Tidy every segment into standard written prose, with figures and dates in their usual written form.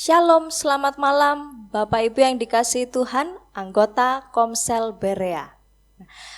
Shalom, selamat malam Bapak Ibu yang dikasihi Tuhan, anggota Komsel Berea.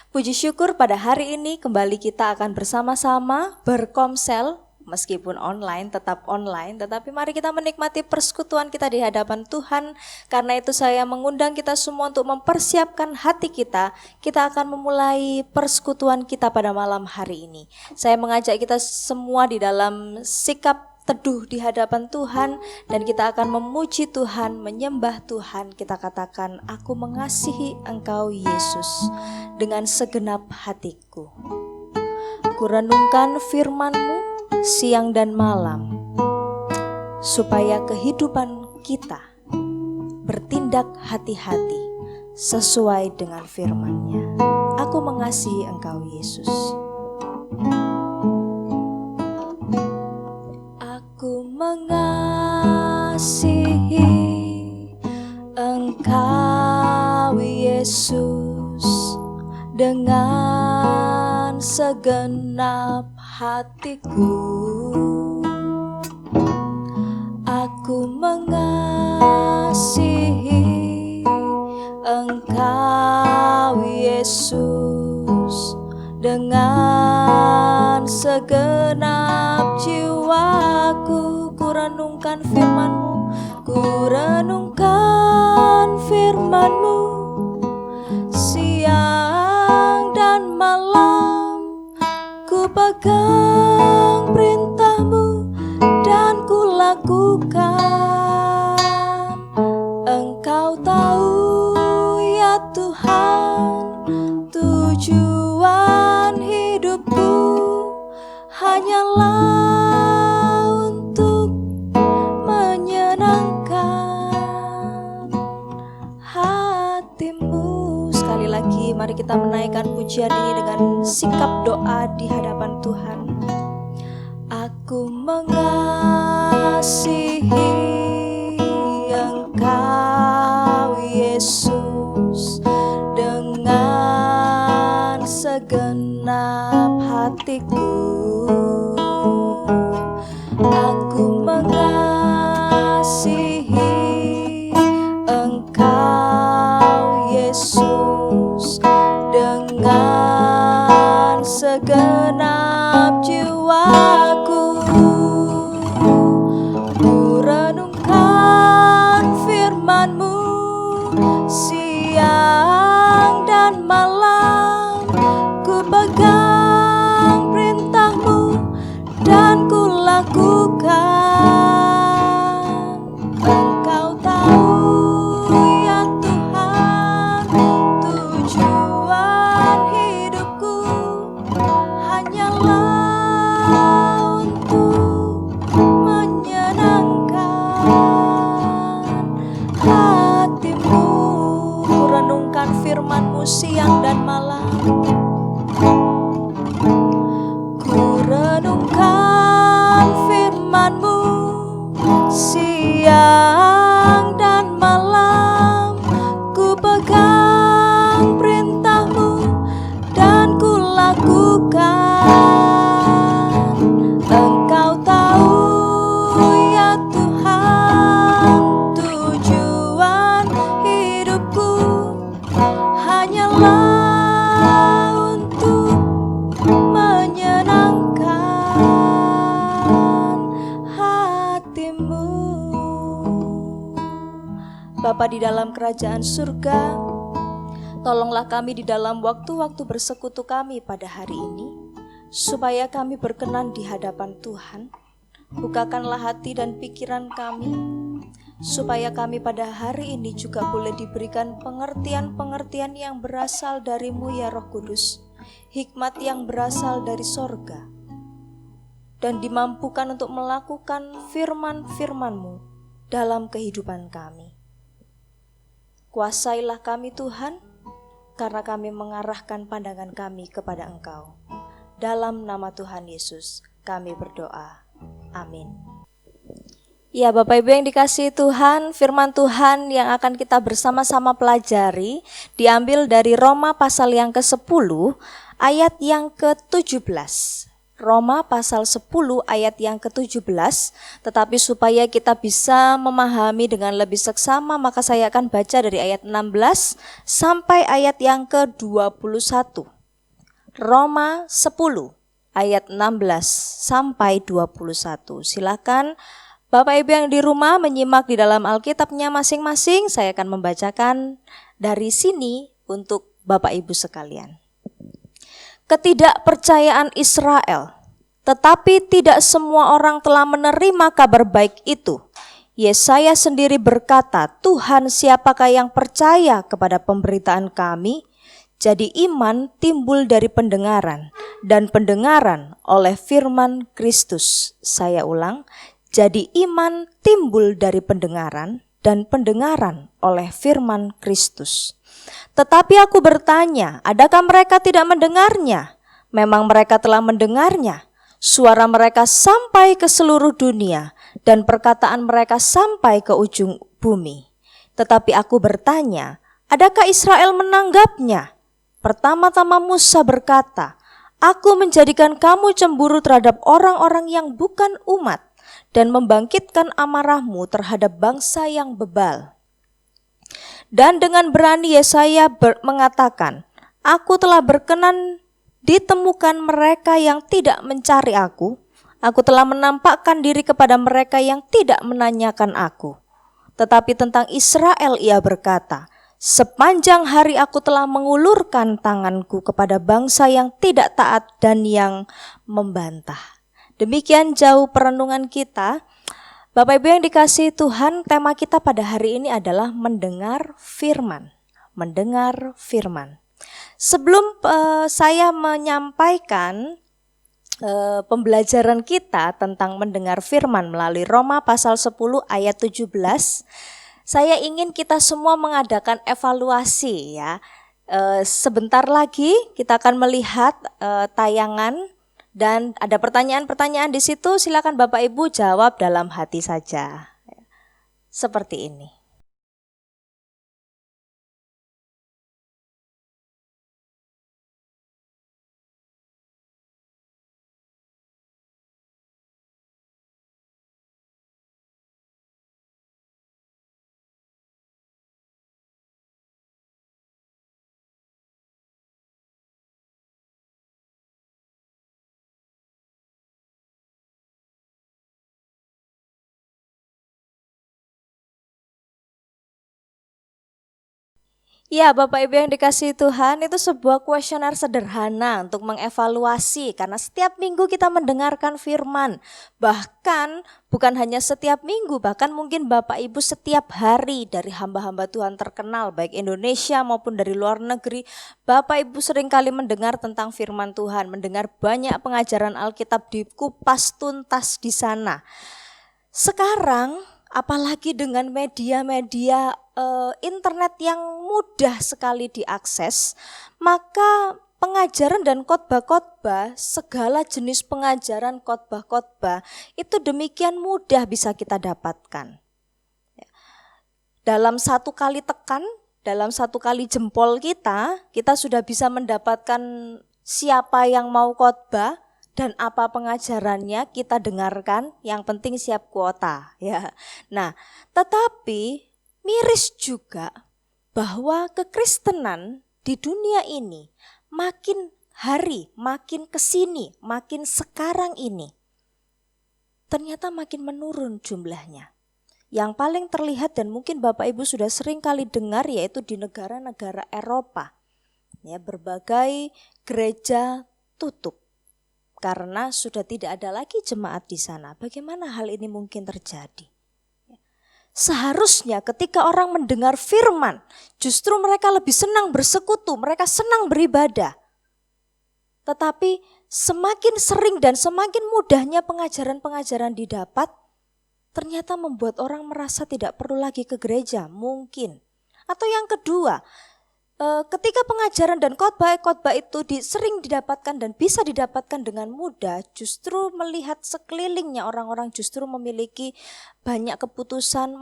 Puji syukur pada hari ini kembali kita akan bersama-sama berkomsel, meskipun online, tetapi mari kita menikmati persekutuan kita di hadapan Tuhan. Karena itu saya mengundang kita semua untuk mempersiapkan hati kita akan memulai persekutuan kita pada malam hari ini. Saya mengajak kita semua di dalam sikap teduh di hadapan Tuhan, dan kita akan memuji Tuhan, menyembah Tuhan. Kita katakan, aku mengasihi Engkau Yesus dengan segenap hatiku. Kurenungkan firman-Mu siang dan malam, supaya kehidupan kita bertindak hati-hati sesuai dengan firman-Nya. Aku mengasihi Engkau Yesus. Aku mengasihi Engkau Yesus dengan segenap hatiku. Aku mengasihi Engkau Yesus dengan segenap jiwaku. Kurenungkan firman-Mu, kurenungkan firman-Mu siang dan malam. Ku pegang perintah-Mu dan ku lakukan. Engkau tahu ya Tuhan, tujuan hidupku hanyalah untuk menyenangkan hati-Mu. Sekali lagi mari kita menaikkan pujian ini dengan sikap doa di hadapan Tuhan. Aku mengasihi Engkau Yesus dengan segenap hatiku. Aku mengasihi Engkau Yesus dengan segenap jiwaku. Kurenungkan firman-Mu siang dan malam. Ku pegang perintah-Mu dan ku lakukan. Engkau tahu ya Tuhan, tujuan hidupku hanyalah untuk menyenangkan hati-Mu. Kurenungkan firman-Mu siang dan malam. Kurenungkan firman-Mu siang dan malam. Ku pegang perintah-Mu dan ku lakukan. Engkau tahu ya Tuhan, tujuan hidupku hanyalah untuk menyenangkan hati-Mu. Bapa di dalam kerajaan surga, tolonglah kami di dalam waktu-waktu bersekutu kami pada hari ini, supaya kami berkenan di hadapan Tuhan. Bukakanlah hati dan pikiran kami, supaya kami pada hari ini juga boleh diberikan pengertian-pengertian yang berasal dari-Mu ya Roh Kudus, hikmat yang berasal dari sorga, dan dimampukan untuk melakukan firman-firman-Mu dalam kehidupan kami. Kuasailah kami Tuhan, karena kami mengarahkan pandangan kami kepada Engkau. Dalam nama Tuhan Yesus kami berdoa. Amin. Ya Bapak Ibu yang dikasihi Tuhan, firman Tuhan yang akan kita bersama-sama pelajari diambil dari Roma pasal yang ke-10 ayat yang ke-17. Roma pasal 10 ayat yang ke-17, tetapi supaya kita bisa memahami dengan lebih seksama maka saya akan baca dari ayat 16 sampai ayat yang ke-21. Roma 10 ayat 16 sampai 21. Silakan Bapak Ibu yang di rumah menyimak di dalam Alkitabnya masing-masing. Saya akan membacakan dari sini untuk Bapak Ibu sekalian. Ketidakpercayaan Israel, tetapi tidak semua orang telah menerima kabar baik itu. Yesaya sendiri berkata, Tuhan siapakah yang percaya kepada pemberitaan kami? Jadi iman timbul dari pendengaran, dan pendengaran oleh firman Kristus. Saya ulang, jadi iman timbul dari pendengaran, dan pendengaran oleh firman Kristus. Tetapi aku bertanya, adakah mereka tidak mendengarnya? Memang mereka telah mendengarnya. Suara mereka sampai ke seluruh dunia dan perkataan mereka sampai ke ujung bumi. Tetapi aku bertanya, adakah Israel menanggapnya? Pertama-tama Musa berkata, aku menjadikan kamu cemburu terhadap orang-orang yang bukan umat dan membangkitkan amarahmu terhadap bangsa yang bebal. Dan dengan berani Yesaya mengatakan, aku telah berkenan ditemukan mereka yang tidak mencari aku telah menampakkan diri kepada mereka yang tidak menanyakan aku. Tetapi tentang Israel ia berkata, sepanjang hari aku telah mengulurkan tanganku kepada bangsa yang tidak taat dan yang membantah. Demikian jauh perenungan kita. Bapak Ibu yang dikasihi Tuhan, tema kita pada hari ini adalah mendengar firman. Mendengar firman. Sebelum saya menyampaikan pembelajaran kita tentang mendengar firman melalui Roma pasal 10 ayat 17, saya ingin kita semua mengadakan evaluasi ya. Sebentar lagi kita akan melihat tayangan. Dan ada pertanyaan-pertanyaan di situ, silakan Bapak Ibu jawab dalam hati saja. Seperti ini. Ya, Bapak Ibu yang dikasihi Tuhan, itu sebuah kuesioner sederhana untuk mengevaluasi karena setiap minggu kita mendengarkan firman. Bahkan bukan hanya setiap minggu, bahkan mungkin Bapak Ibu setiap hari dari hamba-hamba Tuhan terkenal baik Indonesia maupun dari luar negeri. Bapak Ibu seringkali mendengar tentang firman Tuhan, mendengar banyak pengajaran Alkitab dikupas tuntas di sana. Sekarang apalagi dengan media-media internet yang mudah sekali diakses, maka pengajaran dan khotbah-khotbah, segala jenis pengajaran khotbah-khotbah itu demikian mudah bisa kita dapatkan. Dalam satu kali tekan, dalam satu kali jempol kita sudah bisa mendapatkan siapa yang mau khotbah dan apa pengajarannya kita dengarkan, yang penting siap kuota ya. Nah, tetapi miris juga bahwa kekristenan di dunia ini makin hari, makin kesini, makin sekarang ini ternyata makin menurun jumlahnya. Yang paling terlihat dan mungkin Bapak Ibu sudah sering kali dengar yaitu di negara-negara Eropa. Ya, berbagai gereja tutup karena sudah tidak ada lagi jemaat di sana. Bagaimana hal ini mungkin terjadi? Seharusnya ketika orang mendengar firman, justru mereka lebih senang bersekutu, mereka senang beribadah. Tetapi semakin sering dan semakin mudahnya pengajaran-pengajaran didapat, ternyata membuat orang merasa tidak perlu lagi ke gereja, mungkin. Atau yang kedua, ketika pengajaran dan khotbah itu sering didapatkan dan bisa didapatkan dengan mudah, justru melihat sekelilingnya orang-orang justru memiliki keputusan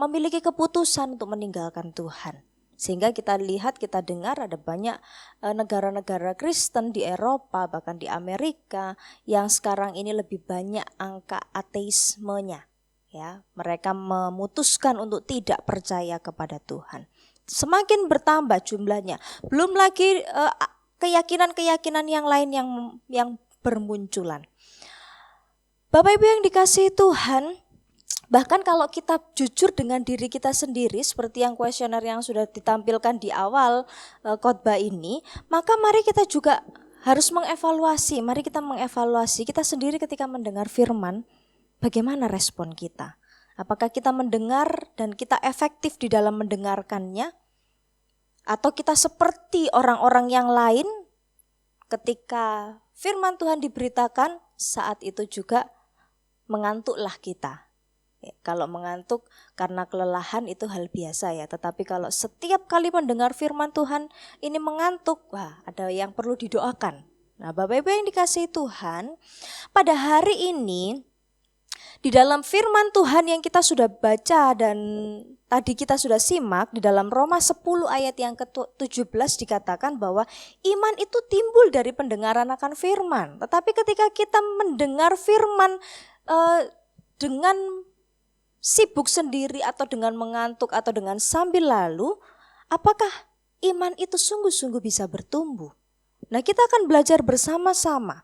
untuk meninggalkan Tuhan. Sehingga kita lihat, kita dengar ada banyak negara-negara Kristen di Eropa, bahkan di Amerika yang sekarang ini lebih banyak angka ateismenya. Ya, mereka memutuskan untuk tidak percaya kepada Tuhan. Semakin bertambah jumlahnya. Belum lagi keyakinan-keyakinan yang lain yang bermunculan. Bapak Ibu yang dikasihi Tuhan, bahkan kalau kita jujur dengan diri kita sendiri seperti yang kuesioner yang sudah ditampilkan di awal khotbah ini, maka mari kita juga harus mengevaluasi. Mari kita mengevaluasi kita sendiri ketika mendengar firman, bagaimana respon kita? Apakah kita mendengar dan kita efektif di dalam mendengarkannya? Atau kita seperti orang-orang yang lain ketika firman Tuhan diberitakan, saat itu juga mengantuklah kita. Kalau mengantuk karena kelelahan itu hal biasa ya, tetapi kalau setiap kali mendengar firman Tuhan ini mengantuk, wah ada yang perlu didoakan. Nah Bapak Ibu yang dikasihi Tuhan, pada hari ini di dalam firman Tuhan yang kita sudah baca dan tadi kita sudah simak di dalam Roma 10 ayat yang ke-17 dikatakan bahwa iman itu timbul dari pendengaran akan firman. Tetapi ketika kita mendengar firman dengan sibuk sendiri atau dengan mengantuk atau dengan sambil lalu, apakah iman itu sungguh-sungguh bisa bertumbuh? Nah kita akan belajar bersama-sama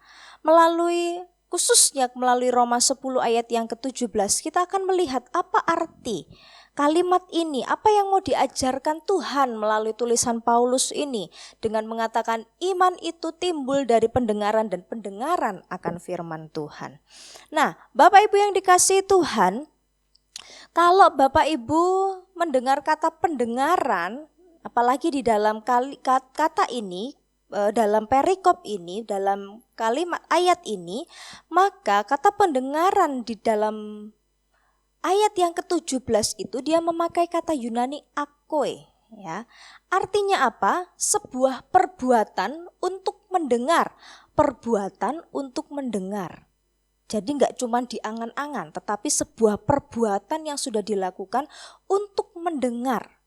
khususnya melalui Roma 10 ayat yang ke-17, kita akan melihat apa arti kalimat ini, apa yang mau diajarkan Tuhan melalui tulisan Paulus ini dengan mengatakan iman itu timbul dari pendengaran dan pendengaran akan firman Tuhan. Nah Bapak Ibu yang dikasihi Tuhan, kalau Bapak Ibu mendengar kata pendengaran, apalagi di dalam kata ini, dalam perikop ini, dalam kalimat ayat ini, maka kata pendengaran di dalam ayat yang ke-17 itu dia memakai kata Yunani akoi, ya. Artinya apa? Sebuah perbuatan untuk mendengar, perbuatan untuk mendengar. Jadi enggak cuma diangan-angan, tetapi sebuah perbuatan yang sudah dilakukan untuk mendengar.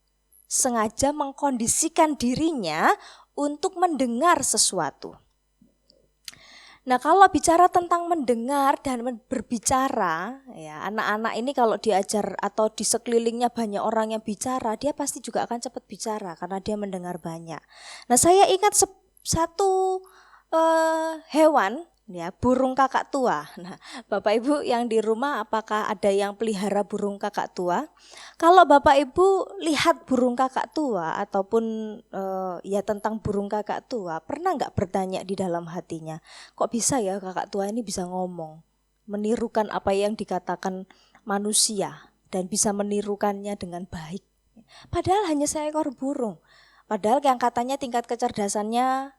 Sengaja mengkondisikan dirinya untuk mendengar sesuatu. Nah, kalau bicara tentang mendengar dan berbicara, ya anak-anak ini kalau diajar atau di sekelilingnya banyak orang yang bicara, dia pasti juga akan cepat bicara karena dia mendengar banyak. Nah, saya ingat satu hewan, ya burung kakak tua. Nah, Bapak Ibu yang di rumah apakah ada yang pelihara burung kakak tua? Kalau Bapak Ibu lihat burung kakak tua ataupun ya tentang burung kakak tua, pernah nggak bertanya di dalam hatinya, kok bisa ya kakak tua ini bisa ngomong, menirukan apa yang dikatakan manusia dan bisa menirukannya dengan baik. Padahal hanya seekor burung. Padahal yang katanya tingkat kecerdasannya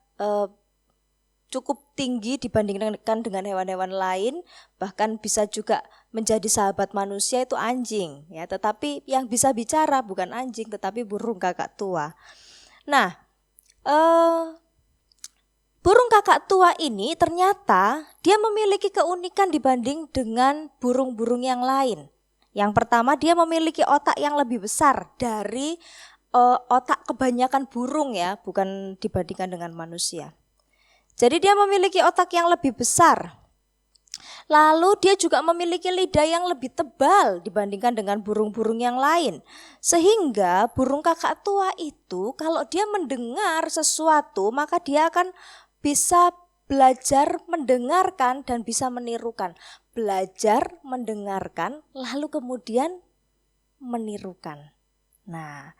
cukup tinggi dibandingkan dengan hewan-hewan lain, bahkan bisa juga menjadi sahabat manusia itu anjing, ya. Tetapi yang bisa bicara bukan anjing, tetapi burung kakak tua. Nah, burung kakak tua ini ternyata dia memiliki keunikan dibanding dengan burung-burung yang lain. Yang pertama, dia memiliki otak yang lebih besar dari otak kebanyakan burung, ya, bukan dibandingkan dengan manusia. Jadi dia memiliki otak yang lebih besar. Lalu dia juga memiliki lidah yang lebih tebal dibandingkan dengan burung-burung yang lain. Sehingga burung kakak tua itu kalau dia mendengar sesuatu maka dia akan bisa belajar mendengarkan dan bisa menirukan. Belajar mendengarkan lalu kemudian menirukan. Nah,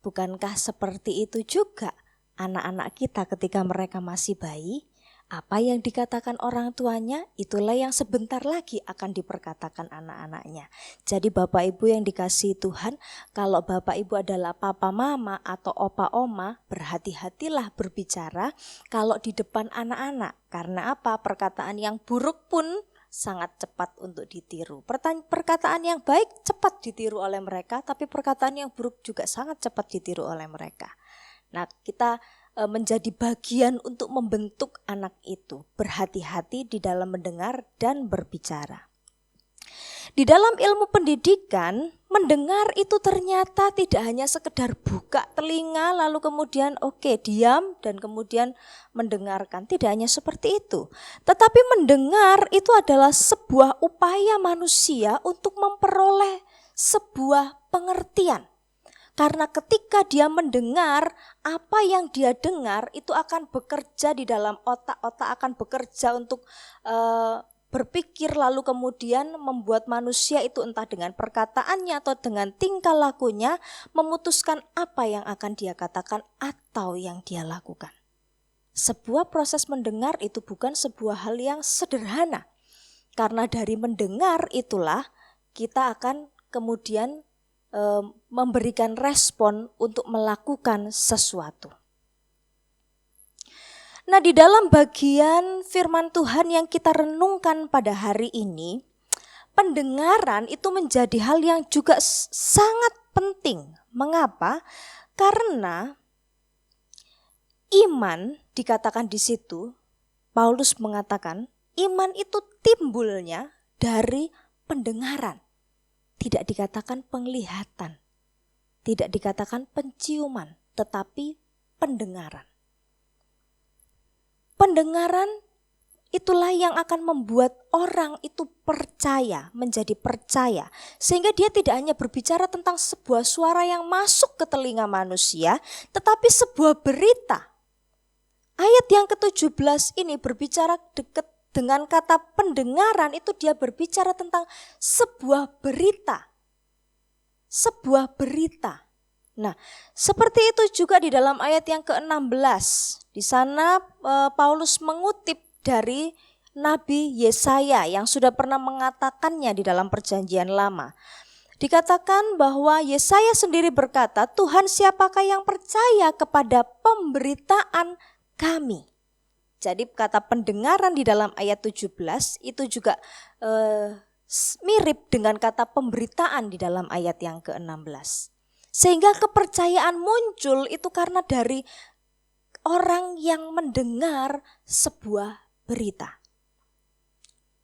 bukankah seperti itu juga anak-anak kita ketika mereka masih bayi? Apa yang dikatakan orang tuanya, itulah yang sebentar lagi akan diperkatakan anak-anaknya. Jadi Bapak Ibu yang dikasihi Tuhan, kalau Bapak Ibu adalah papa mama atau opa oma, berhati-hatilah berbicara kalau di depan anak-anak. Karena apa? Perkataan yang buruk pun sangat cepat untuk ditiru. Perkataan yang baik cepat ditiru oleh mereka, tapi perkataan yang buruk juga sangat cepat ditiru oleh mereka. Nah, kita menjadi bagian untuk membentuk anak itu. Berhati-hati di dalam mendengar dan berbicara. Di dalam ilmu pendidikan, mendengar itu ternyata tidak hanya sekedar buka telinga lalu kemudian diam dan kemudian mendengarkan. Tidak hanya seperti itu. Tetapi mendengar itu adalah sebuah upaya manusia untuk memperoleh sebuah pengertian. Karena ketika dia mendengar, apa yang dia dengar itu akan bekerja di dalam otak akan bekerja untuk berpikir lalu kemudian membuat manusia itu entah dengan perkataannya atau dengan tingkah lakunya memutuskan apa yang akan dia katakan atau yang dia lakukan. Sebuah proses mendengar itu bukan sebuah hal yang sederhana. Karena dari mendengar itulah kita akan kemudian memberikan respon untuk melakukan sesuatu. Nah, di dalam bagian firman Tuhan yang kita renungkan pada hari ini, pendengaran itu menjadi hal yang juga sangat penting. Mengapa? Karena iman dikatakan di situ, Paulus mengatakan, iman itu timbulnya dari pendengaran. Tidak dikatakan penglihatan, tidak dikatakan penciuman, tetapi pendengaran. Pendengaran itulah yang akan membuat orang itu percaya, menjadi percaya. Sehingga dia tidak hanya berbicara tentang sebuah suara yang masuk ke telinga manusia, tetapi sebuah berita. Ayat yang ke-17 ini berbicara dekat dengan kata pendengaran, itu dia berbicara tentang sebuah berita. Sebuah berita. Nah, seperti itu juga di dalam ayat yang ke-16. Di sana Paulus mengutip dari Nabi Yesaya yang sudah pernah mengatakannya di dalam Perjanjian Lama. Dikatakan bahwa Yesaya sendiri berkata, Tuhan siapakah yang percaya kepada pemberitaan kami? Jadi kata pendengaran di dalam ayat 17 itu juga mirip dengan kata pemberitaan di dalam ayat yang ke-16. Sehingga kepercayaan muncul itu karena dari orang yang mendengar sebuah berita.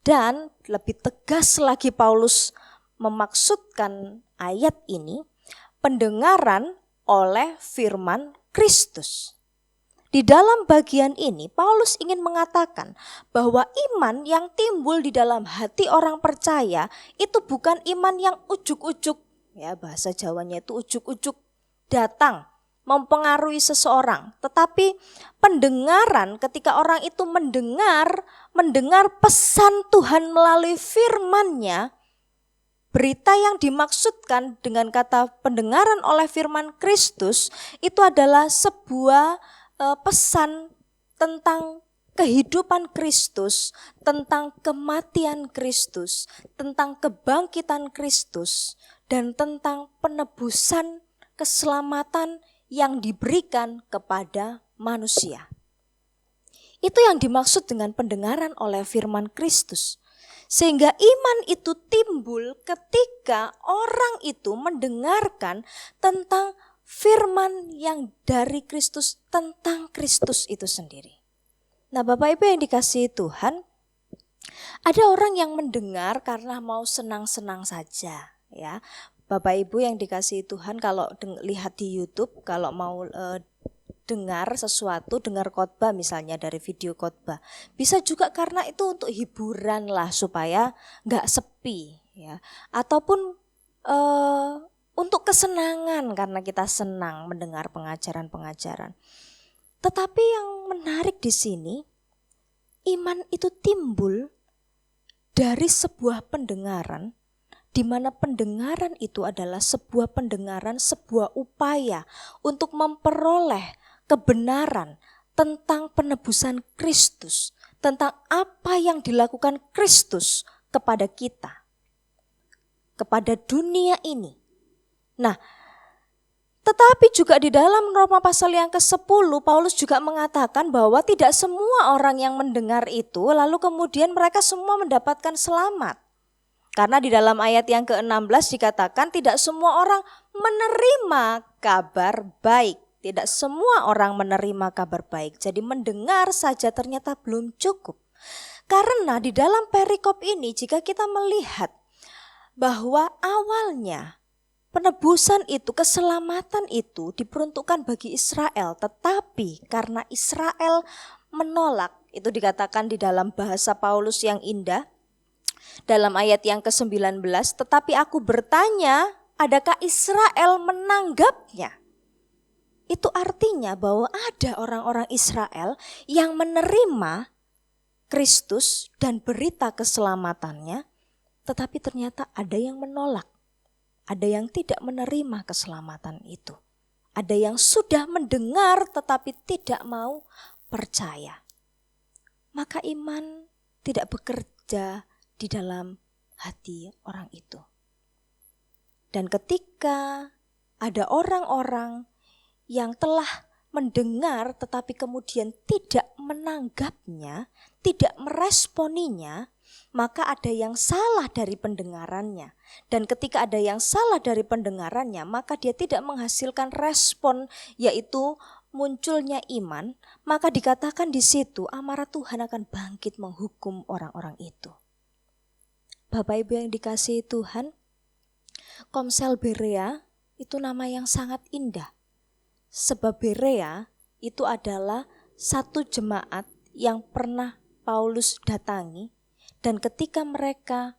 Dan lebih tegas lagi Paulus memaksudkan ayat ini, pendengaran oleh firman Kristus. Di dalam bagian ini Paulus ingin mengatakan bahwa iman yang timbul di dalam hati orang percaya itu bukan iman yang ujuk-ujuk, ya bahasa Jawanya itu ujuk-ujuk datang mempengaruhi seseorang, tetapi pendengaran ketika orang itu mendengar pesan Tuhan melalui firman-Nya. Berita yang dimaksudkan dengan kata pendengaran oleh firman Kristus itu adalah sebuah pesan tentang kehidupan Kristus, tentang kematian Kristus, tentang kebangkitan Kristus, dan tentang penebusan keselamatan yang diberikan kepada manusia. Itu yang dimaksud dengan pendengaran oleh firman Kristus. Sehingga iman itu timbul ketika orang itu mendengarkan tentang firman yang dari Kristus, tentang Kristus itu sendiri. Nah, Bapak Ibu yang dikasihi Tuhan, ada orang yang mendengar karena mau senang-senang saja, ya. Bapak Ibu yang dikasihi Tuhan, kalau lihat di YouTube, kalau mau dengar sesuatu, dengar khotbah misalnya dari video khotbah, bisa juga karena itu untuk hiburan lah supaya nggak sepi, ya. Ataupun untuk kesenangan karena kita senang mendengar pengajaran-pengajaran. Tetapi yang menarik di sini, iman itu timbul dari sebuah pendengaran, di mana pendengaran itu adalah sebuah pendengaran, sebuah upaya untuk memperoleh kebenaran tentang penebusan Kristus, tentang apa yang dilakukan Kristus kepada kita, kepada dunia ini. Nah, tetapi juga di dalam Roma pasal yang ke-10, Paulus juga mengatakan bahwa tidak semua orang yang mendengar itu lalu kemudian mereka semua mendapatkan selamat. Karena di dalam ayat yang ke-16 dikatakan tidak semua orang menerima kabar baik. Tidak semua orang menerima kabar baik. Jadi mendengar saja ternyata belum cukup. Karena di dalam perikop ini jika kita melihat bahwa awalnya penebusan itu, keselamatan itu diperuntukkan bagi Israel, tetapi karena Israel menolak, itu dikatakan di dalam bahasa Paulus yang indah, dalam ayat yang ke-19, tetapi aku bertanya, adakah Israel menanggapnya? Itu artinya bahwa ada orang-orang Israel yang menerima Kristus dan berita keselamatannya, tetapi ternyata ada yang menolak. Ada yang tidak menerima keselamatan itu. Ada yang sudah mendengar tetapi tidak mau percaya. Maka iman tidak bekerja di dalam hati orang itu. Dan ketika ada orang-orang yang telah mendengar tetapi kemudian tidak menanggapnya, tidak meresponinya, maka ada yang salah dari pendengarannya. Dan ketika ada yang salah dari pendengarannya, maka dia tidak menghasilkan respon, yaitu munculnya iman. Maka dikatakan di situ amarah Tuhan akan bangkit menghukum orang-orang itu. Bapak Ibu yang dikasihi Tuhan, Komsel Berea itu nama yang sangat indah. Sebab Berea itu adalah satu jemaat yang pernah Paulus datangi. Dan ketika mereka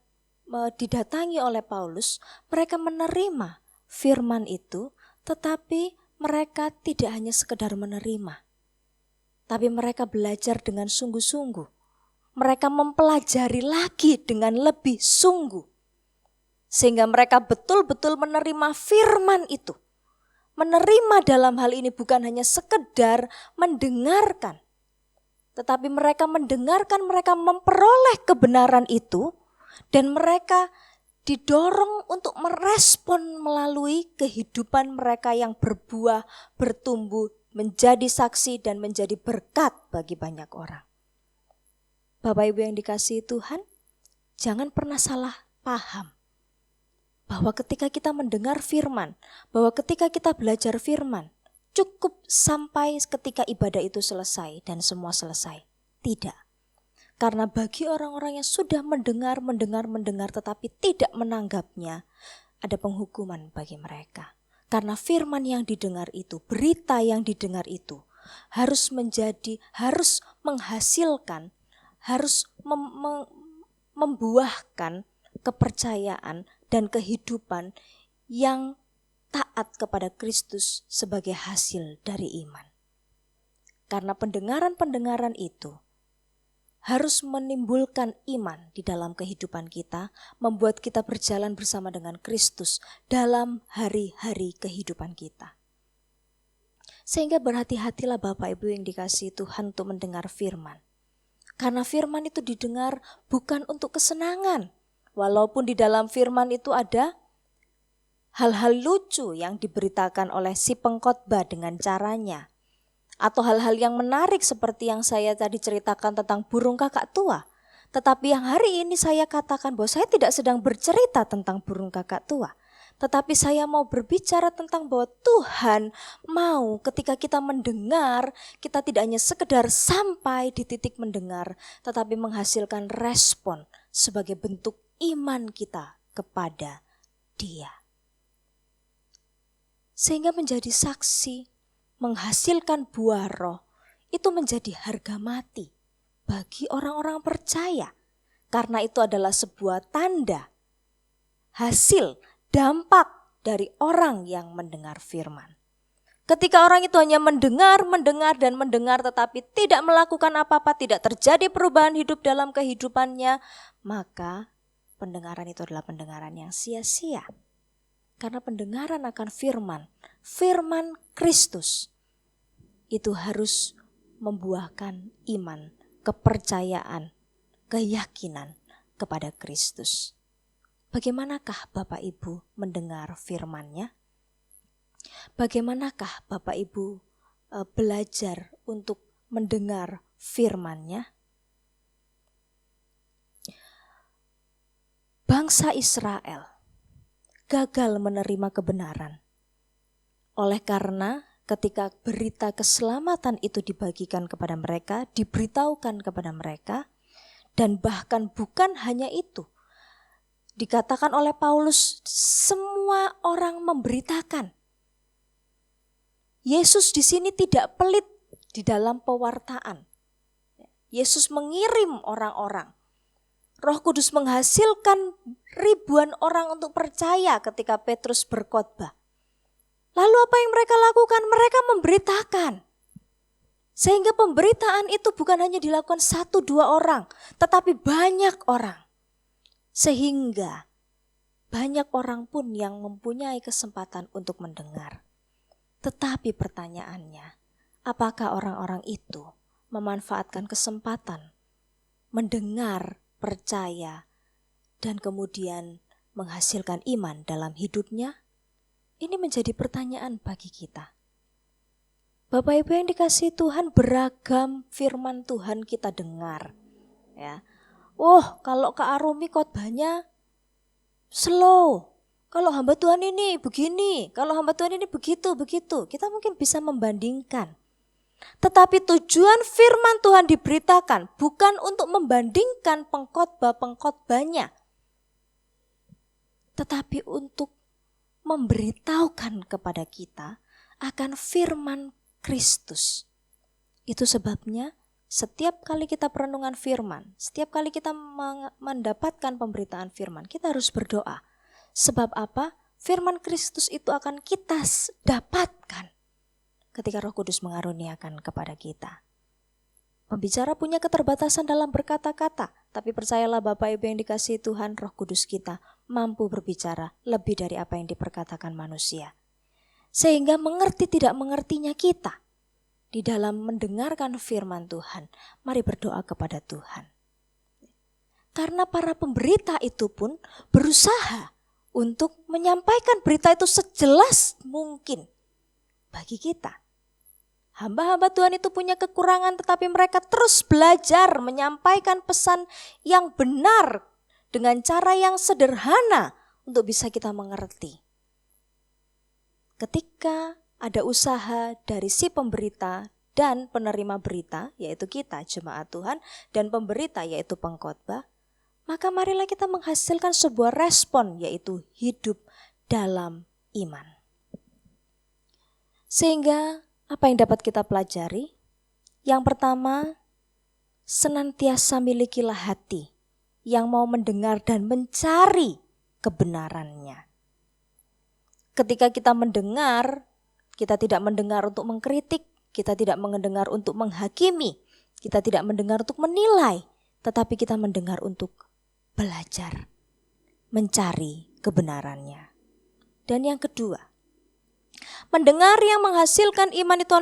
didatangi oleh Paulus, mereka menerima firman itu, tetapi mereka tidak hanya sekedar menerima, tapi mereka belajar dengan sungguh-sungguh. Mereka mempelajari lagi dengan lebih sungguh, sehingga mereka betul-betul menerima firman itu. Menerima dalam hal ini bukan hanya sekedar mendengarkan, tetapi mereka mendengarkan, mereka memperoleh kebenaran itu, dan mereka didorong untuk merespon melalui kehidupan mereka yang berbuah, bertumbuh, menjadi saksi dan menjadi berkat bagi banyak orang. Bapak Ibu yang dikasihi Tuhan, jangan pernah salah paham bahwa ketika kita mendengar firman, bahwa ketika kita belajar firman, cukup sampai ketika ibadah itu selesai dan semua selesai. Tidak. Karena bagi orang-orang yang sudah mendengar tetapi tidak menanggapnya, ada penghukuman bagi mereka. Karena firman yang didengar itu, berita yang didengar itu harus menghasilkan, harus membuahkan kepercayaan dan kehidupan yang taat kepada Kristus sebagai hasil dari iman. Karena pendengaran-pendengaran itu harus menimbulkan iman di dalam kehidupan kita, membuat kita berjalan bersama dengan Kristus dalam hari-hari kehidupan kita. Sehingga berhati-hatilah Bapak Ibu yang dikasihi Tuhan untuk mendengar firman. Karena firman itu didengar bukan untuk kesenangan. Walaupun di dalam firman itu ada hal-hal lucu yang diberitakan oleh si pengkhotbah dengan caranya. Atau hal-hal yang menarik seperti yang saya tadi ceritakan tentang burung kakak tua. Tetapi yang hari ini saya katakan bahwa saya tidak sedang bercerita tentang burung kakak tua. Tetapi saya mau berbicara tentang bahwa Tuhan mau ketika kita mendengar, kita tidak hanya sekedar sampai di titik mendengar, tetapi menghasilkan respon sebagai bentuk iman kita kepada Dia. Sehingga menjadi saksi, menghasilkan buah roh, itu menjadi harga mati bagi orang-orang percaya. Karena itu adalah sebuah tanda, hasil, dampak dari orang yang mendengar firman. Ketika orang itu hanya mendengar tetapi tidak melakukan apa-apa, tidak terjadi perubahan hidup dalam kehidupannya, maka pendengaran itu adalah pendengaran yang sia-sia. Karena pendengaran akan firman Kristus, itu harus membuahkan iman, kepercayaan, keyakinan kepada Kristus. Bagaimanakah Bapak Ibu mendengar firman-Nya? Bagaimanakah Bapak Ibu belajar untuk mendengar firman-Nya? Bangsa Israel gagal menerima kebenaran. Oleh karena ketika berita keselamatan itu dibagikan kepada mereka, diberitahukan kepada mereka, dan bahkan bukan hanya itu. Dikatakan oleh Paulus, semua semua orang memberitakan. Yesus di sini tidak pelit di dalam pewartaan. Yesus mengirim orang-orang. Roh Kudus menghasilkan ribuan orang untuk percaya ketika Petrus berkhotbah. Lalu apa yang mereka lakukan? Mereka memberitakan. Sehingga pemberitaan itu bukan hanya dilakukan 1-2 orang, tetapi banyak orang. Sehingga banyak orang pun yang mempunyai kesempatan untuk mendengar. Tetapi pertanyaannya, apakah orang-orang itu memanfaatkan kesempatan mendengar, percaya, dan kemudian menghasilkan iman dalam hidupnya? Ini menjadi pertanyaan bagi kita. Bapak Ibu yang dikasihi Tuhan, beragam firman Tuhan kita dengar. Ya, kalau Kak Arumi khotbahnya slow. Kalau hamba Tuhan ini begini, kalau hamba Tuhan ini begitu. Kita mungkin bisa membandingkan. Tetapi tujuan firman Tuhan diberitakan bukan untuk membandingkan pengkhotbah-pengkhotbahnya, tetapi untuk memberitahukan kepada kita akan firman Kristus. Itu sebabnya setiap kali kita perenungan firman, setiap kali kita mendapatkan pemberitaan firman, kita harus berdoa. Sebab apa? Firman Kristus itu akan kita dapatkan ketika Roh Kudus mengaruniakan kepada kita. Pembicara punya keterbatasan dalam berkata-kata, tapi percayalah Bapak Ibu yang dikasihi Tuhan, Roh Kudus kita mampu berbicara lebih dari apa yang diperkatakan manusia. Sehingga mengerti tidak mengertinya kita di dalam mendengarkan firman Tuhan, mari berdoa kepada Tuhan. Karena para pemberita itu pun berusaha untuk menyampaikan berita itu sejelas mungkin bagi kita. Hamba-hamba Tuhan itu punya kekurangan, tetapi mereka terus belajar menyampaikan pesan yang benar dengan cara yang sederhana untuk bisa kita mengerti. Ketika ada usaha dari si pemberita dan penerima berita, yaitu kita jemaat Tuhan, dan pemberita yaitu pengkhotbah, maka marilah kita menghasilkan sebuah respon, yaitu hidup dalam iman. Sehingga apa yang dapat kita pelajari? Yang pertama, senantiasa milikilah hati yang mau mendengar dan mencari kebenarannya. Ketika kita mendengar, kita tidak mendengar untuk mengkritik, kita tidak mendengar untuk menghakimi, kita tidak mendengar untuk menilai, tetapi kita mendengar untuk belajar, mencari kebenarannya. Dan yang kedua, mendengar yang menghasilkan iman itu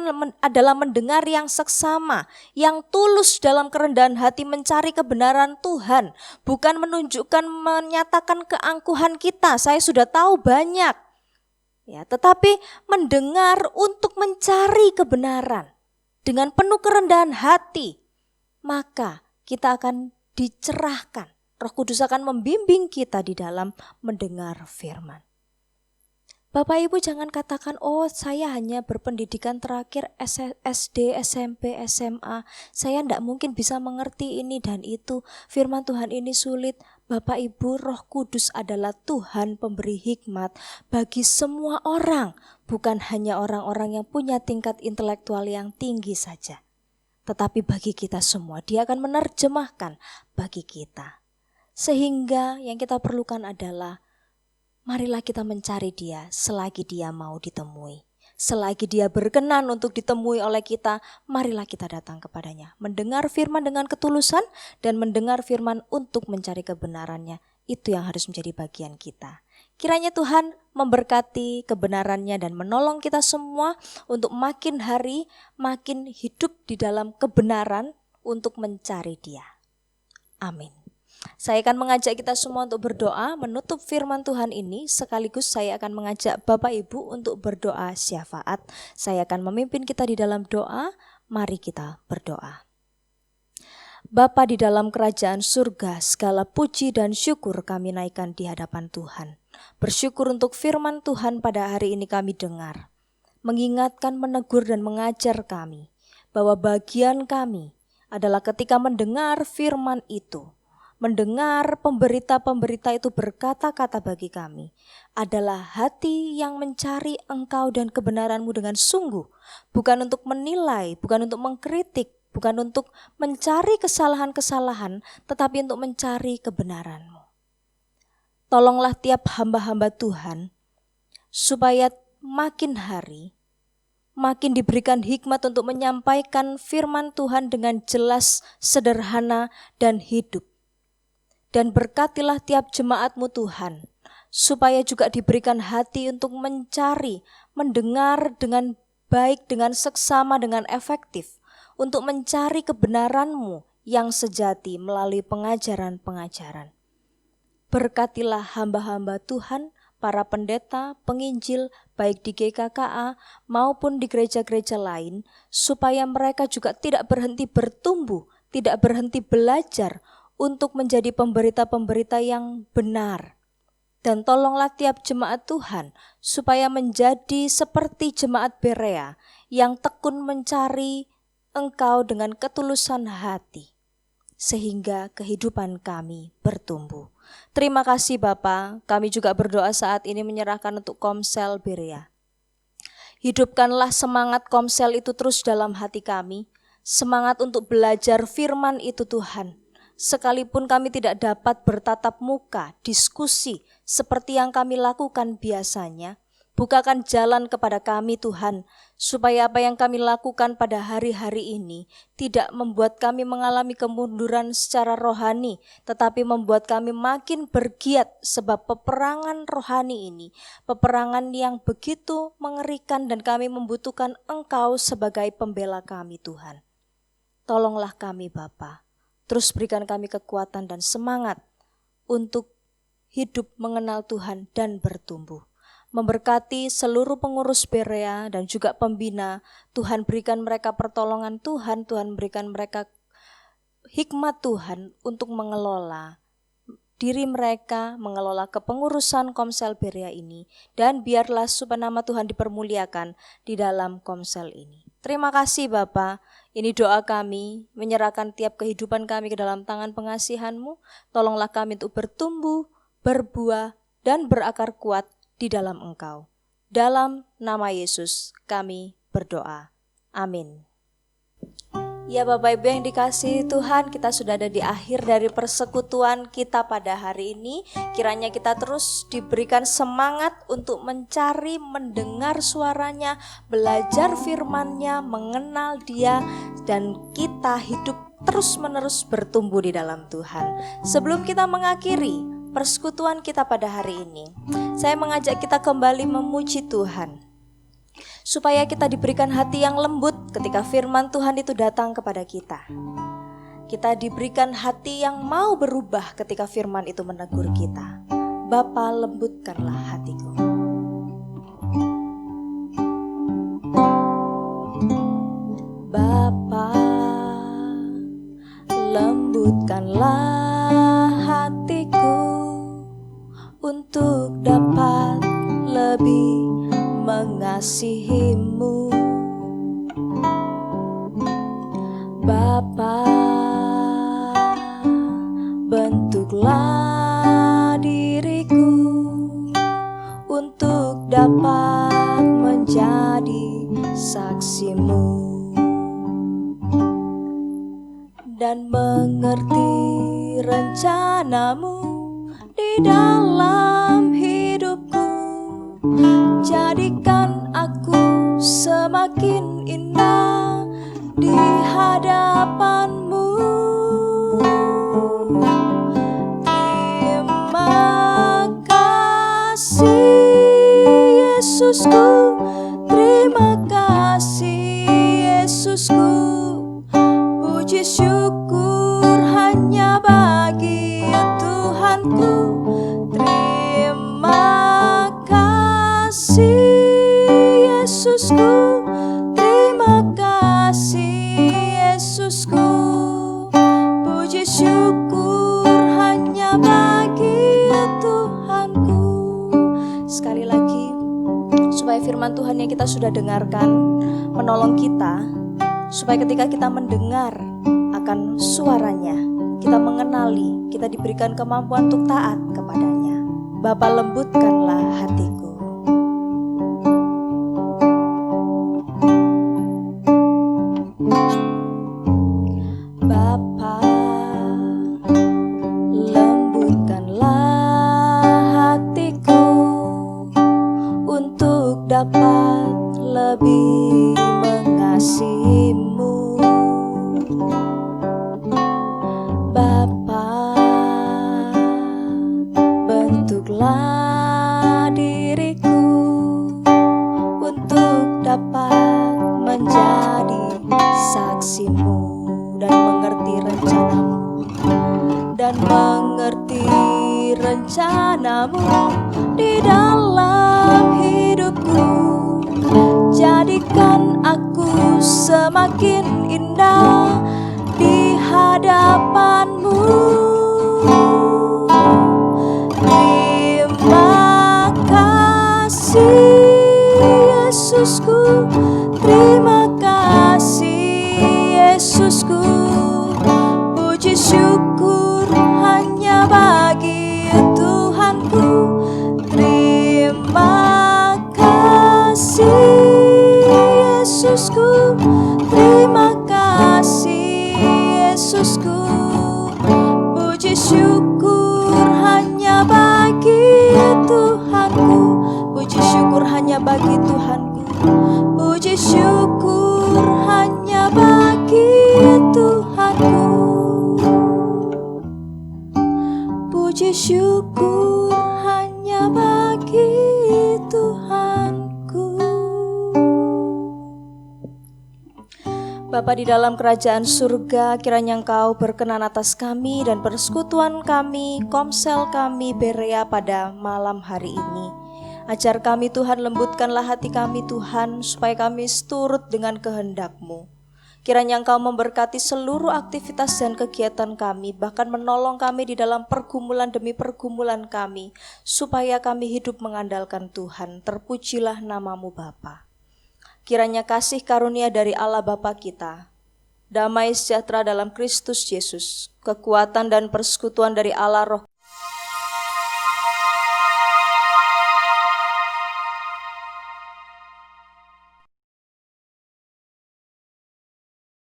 adalah mendengar yang seksama, yang tulus dalam kerendahan hati mencari kebenaran Tuhan, bukan menyatakan keangkuhan kita, saya sudah tahu banyak. Ya, tetapi mendengar untuk mencari kebenaran dengan penuh kerendahan hati, maka kita akan dicerahkan. Roh Kudus akan membimbing kita di dalam mendengar firman. Bapak Ibu jangan katakan, saya hanya berpendidikan terakhir SD, SMP, SMA. Saya tidak mungkin bisa mengerti ini dan itu. Firman Tuhan ini sulit. Bapak Ibu, Roh Kudus adalah Tuhan pemberi hikmat bagi semua orang. Bukan hanya orang-orang yang punya tingkat intelektual yang tinggi saja. Tetapi bagi kita semua, Dia akan menerjemahkan bagi kita. Sehingga yang kita perlukan adalah marilah kita mencari Dia selagi Dia mau ditemui. Selagi Dia berkenan untuk ditemui oleh kita, marilah kita datang kepadanya. Mendengar firman dengan ketulusan dan mendengar firman untuk mencari kebenarannya. Itu yang harus menjadi bagian kita. Kiranya Tuhan memberkati kebenarannya dan menolong kita semua untuk makin hari makin hidup di dalam kebenaran untuk mencari Dia. Amin. Saya akan mengajak kita semua untuk berdoa menutup firman Tuhan ini, sekaligus saya akan mengajak Bapak Ibu untuk berdoa syafaat. Saya akan memimpin kita di dalam doa, mari kita berdoa. Bapa di dalam kerajaan surga, segala puji dan syukur kami naikkan di hadapan Tuhan. Bersyukur untuk firman Tuhan pada hari ini kami dengar, mengingatkan, menegur dan mengajar kami bahwa bagian kami adalah ketika mendengar firman itu, mendengar pemberita-pemberita itu berkata-kata bagi kami adalah hati yang mencari Engkau dan kebenaran-Mu dengan sungguh, bukan untuk menilai, bukan untuk mengkritik, bukan untuk mencari kesalahan-kesalahan, tetapi untuk mencari kebenaran-Mu. Tolonglah tiap hamba-hamba Tuhan supaya makin hari makin diberikan hikmat untuk menyampaikan firman Tuhan dengan jelas, sederhana, dan hidup. Dan berkatilah tiap jemaat-Mu Tuhan, supaya juga diberikan hati untuk mencari, mendengar dengan baik, dengan seksama, dengan efektif, untuk mencari kebenaran-Mu yang sejati melalui pengajaran-pengajaran. Berkatilah hamba-hamba Tuhan, para pendeta, penginjil, baik di GKKA maupun di gereja-gereja lain, supaya mereka juga tidak berhenti bertumbuh, tidak berhenti belajar untuk menjadi pemberita-pemberita yang benar. Dan tolonglah tiap jemaat Tuhan supaya menjadi seperti jemaat Berea yang tekun mencari Engkau dengan ketulusan hati, sehingga kehidupan kami bertumbuh. Terima kasih Bapa, kami juga berdoa saat ini menyerahkan untuk Komsel Berea. Hidupkanlah semangat Komsel itu terus dalam hati kami, semangat untuk belajar firman itu Tuhan. Sekalipun kami tidak dapat bertatap muka, diskusi seperti yang kami lakukan biasanya, bukakan jalan kepada kami Tuhan, supaya apa yang kami lakukan pada hari-hari ini tidak membuat kami mengalami kemunduran secara rohani, tetapi membuat kami makin bergiat, sebab peperangan rohani ini, peperangan yang begitu mengerikan, dan kami membutuhkan Engkau sebagai pembela kami Tuhan. Tolonglah kami Bapa. Terus berikan kami kekuatan dan semangat untuk hidup mengenal Tuhan dan bertumbuh. Memberkati seluruh pengurus Berea dan juga pembina. Tuhan berikan mereka pertolongan Tuhan, Tuhan berikan mereka hikmat Tuhan untuk mengelola diri mereka, mengelola kepengurusan Komsel Berea ini. Dan biarlah supaya nama Tuhan dipermuliakan di dalam Komsel ini. Terima kasih Bapa. Ini doa kami, menyerahkan tiap kehidupan kami ke dalam tangan pengasihan-Mu. Tolonglah kami untuk bertumbuh, berbuah, dan berakar kuat di dalam Engkau. Dalam nama Yesus kami berdoa. Amin. Ya Bapak Ibu yang dikasihi Tuhan, kita sudah ada di akhir dari persekutuan kita pada hari ini. Kiranya kita terus diberikan semangat untuk mencari, mendengar suaranya, belajar firman-Nya, mengenal Dia, dan kita hidup terus-menerus bertumbuh di dalam Tuhan. Sebelum kita mengakhiri persekutuan kita pada hari ini, saya mengajak kita kembali memuji Tuhan, supaya kita diberikan hati yang lembut ketika firman Tuhan itu datang kepada kita. Kita diberikan hati yang mau berubah ketika firman itu menegur kita. Bapa, lembutkanlah hatiku. Bapa, lembutkanlah hatiku untuk dapat lebih mengasihi-Mu. Bapa, bentuklah diriku untuk dapat menjadi saksi-Mu dan mengerti rencana-Mu di dalam hidupku. Jadikan aku semakin indah di hadapan-Mu. Terima kasih Yesusku, terima kasih Yesusku. Puji syukur hanya bagi Tuhanku. Terima kasih Yesusku, terima kasih Yesusku. Puji syukur hanya bagi Tuhanku. Sekali lagi, supaya firman Tuhan yang kita sudah dengarkan menolong kita, supaya ketika kita mendengar akan suaranya, kita mengenali, kita diberikan kemampuan untuk taat kepadanya. Bapa, lembutkanlah hatiku. Bapa, lembutkanlah hatiku untuk dapat lebih mengasihimu. Bapa, bentuklah diriku untuk dapat menjadi saksimu dan mengerti rencanamu di dalam hidupku. Jadikan aku semakin indah di hadapanmu. Terima kasih Yesusku, terima kasih Yesusku. Puji syukur hanya bagi Tuhanku. Terima kasih Yesusku, terima kasih Yesusku. Puji syukur hanya bagi Tuhanku. Puji syukur hanya bagi Tuhanku. Puji syukur hanya bagi Tuhanku. Puji syukur hanya bagi Tuhanku. Bapa di dalam kerajaan surga, kiranya Engkau berkenan atas kami dan persekutuan kami, komsel kami Berea pada malam hari ini. Ajar kami Tuhan, lembutkanlah hati kami Tuhan, supaya kami seturut dengan kehendak-Mu. Kiranya Engkau memberkati seluruh aktivitas dan kegiatan kami, bahkan menolong kami di dalam pergumulan demi pergumulan kami, supaya kami hidup mengandalkan Tuhan. Terpujilah nama-Mu Bapa. Kiranya kasih karunia dari Allah Bapa kita, damai sejahtera dalam Kristus Yesus, kekuatan dan persekutuan dari Allah Roh